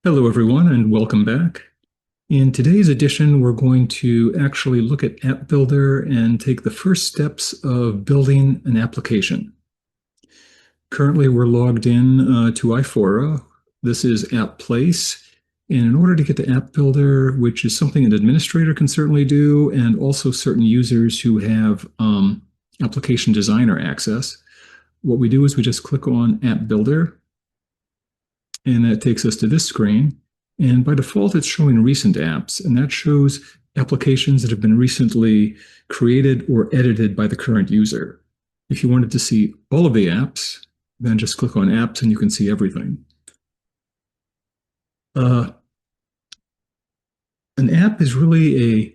Hello, everyone, and welcome back. In today's edition, we're going to actually look at AppBuilder and take the first steps of building an application. Currently, we're logged in to iPhora. This is AppPlace. And in order to get to AppBuilder, which is something an administrator can certainly do, and also certain users who have application designer access, what we do is we just click on AppBuilder, and that takes us to this screen. And by default, it's showing recent apps, and that shows applications that have been recently created or edited by the current user. If you wanted to see all of the apps, then just click on apps and you can see everything. An app is really a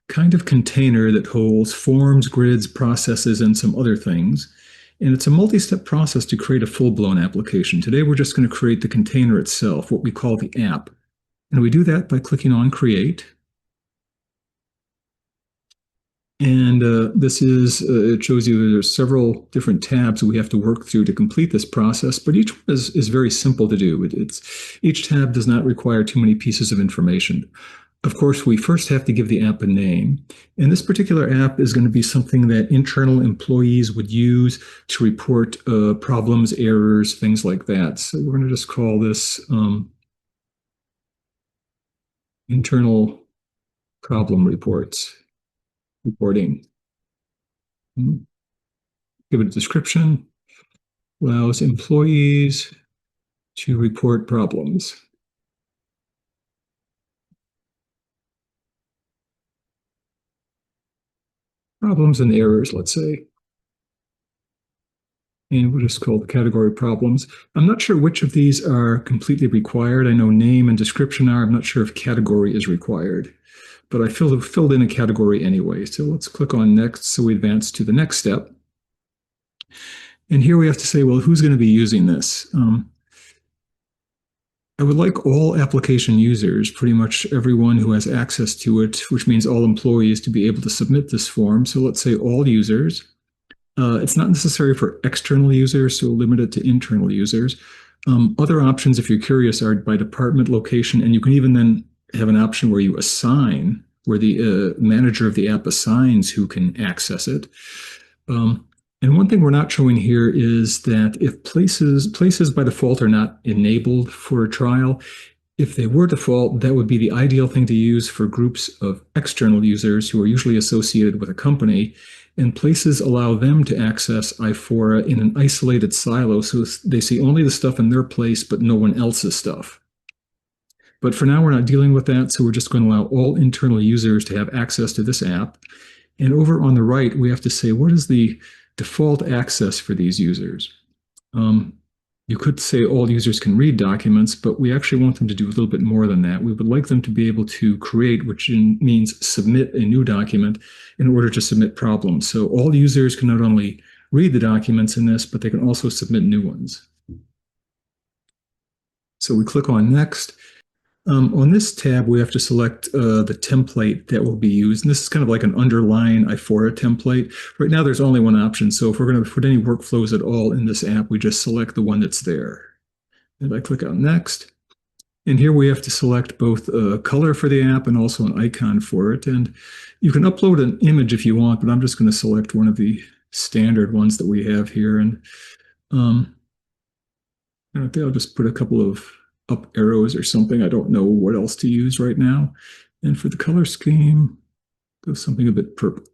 kind of container that holds forms, grids, processes, and some other things. And it's a multi-step process to create a full-blown application. Today, we're just going to create the container itself, what we call the app. And we do that by clicking on Create. And it shows you there's several different tabs we have to work through to complete this process, but each one is very simple to do. Each tab does not require too many pieces of information. Of course, we first have to give the app a name. And this particular app is going to be something that internal employees would use to report problems, errors, things like that. So we're going to just call this internal problem reporting. Give it a description. Allows employees to report problems. Problems and errors, let's say. And we'll just call the category problems. I'm not sure which of these are completely required. I know name and description are. I'm not sure if category is required, but I filled in a category anyway. So let's click on next so we advance to the next step. And here we have to say, well, who's going to be using this? I would like all application users, pretty much everyone who has access to it, which means all employees, to be able to submit this form. So let's say all users. It's not necessary for external users, so we'll limit it to internal users. Other options, if you're curious, are by department location, and you can even then have an option where you assign, where the manager of the app assigns who can access it. And one thing we're not showing here is that if places by default are not enabled for a trial, if they were default, that would be the ideal thing to use for groups of external users who are usually associated with a company. And places allow them to access iPhora in an isolated silo, so they see only the stuff in their place, but no one else's stuff. But for now, we're not dealing with that, so we're just going to allow all internal users to have access to this app. And over on the right, we have to say, what is the default access for these users? You could say all users can read documents, but we actually want them to do a little bit more than that. We would like them to be able to create, which means submit a new document in order to submit problems. So all users can not only read the documents in this, but they can also submit new ones. So we click on Next. On this tab, we have to select the template that will be used. And this is kind of like an underline iPhora template. Right now, there's only one option. So if we're going to put any workflows at all in this app, we just select the one that's there. And I click on Next. And here we have to select both a color for the app and also an icon for it. And you can upload an image if you want, but I'm just going to select one of the standard ones that we have here. And I think I'll just put a couple of up arrows or something. I don't know what else to use right now. And for the color scheme, go something a bit purple.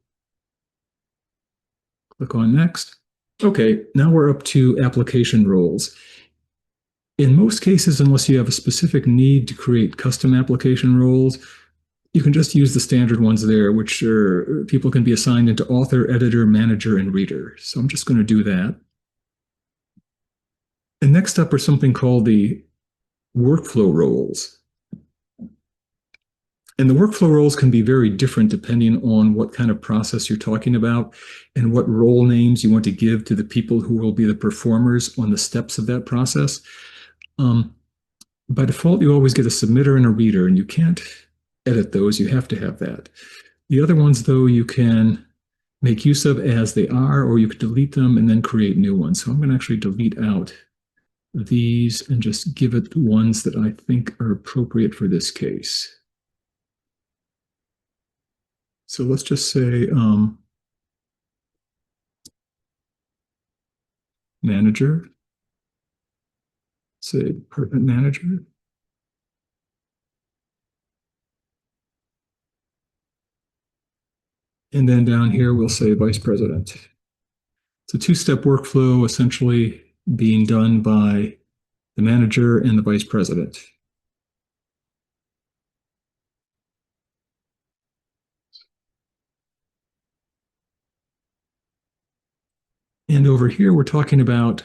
Click on Next. Okay, now we're up to application roles. In most cases, unless you have a specific need to create custom application roles, you can just use the standard ones there, which are people can be assigned into author, editor, manager, and reader. So I'm just going to do that. And next up are something called the workflow roles. And the workflow roles can be very different depending on what kind of process you're talking about and what role names you want to give to the people who will be the performers on the steps of that process. By default, you always get a submitter and a reader, and you can't edit those. You have to have that. The other ones, though, you can make use of as they are, or you could delete them and then create new ones. So I'm going to actually delete out these and just give it ones that I think are appropriate for this case. So let's just say manager, say department manager. And then down here, we'll say vice president. It's a two-step workflow essentially being done by the manager and the vice president. And over here, we're talking about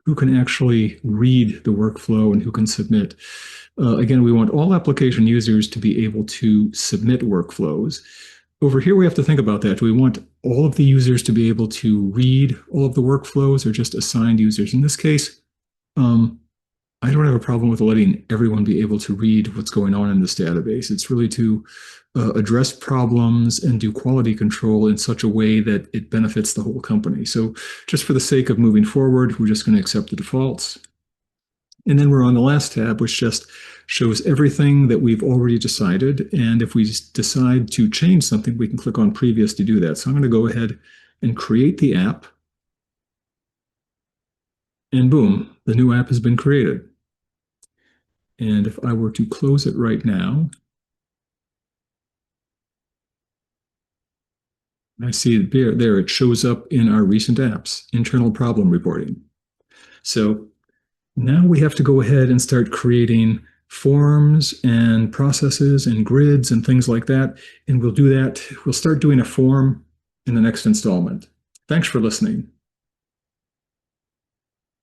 who can actually read the workflow and who can submit. Again, we want all application users to be able to submit workflows. Over here, we have to think about that. Do we want all of the users to be able to read all of the workflows or just assigned users? In this case, I don't have a problem with letting everyone be able to read what's going on in this database. It's really to address problems and do quality control in such a way that it benefits the whole company. So just for the sake of moving forward, we're just going to accept the defaults. And then we're on the last tab, which just shows everything that we've already decided. And if we decide to change something, we can click on previous to do that. So I'm going to go ahead and create the app. And boom, the new app has been created. And if I were to close it right now, I see it there, it shows up in our recent apps, internal problem reporting. So now we have to go ahead and start creating forms and processes and grids and things like that. And we'll do that. We'll start doing a form in the next installment. Thanks for listening.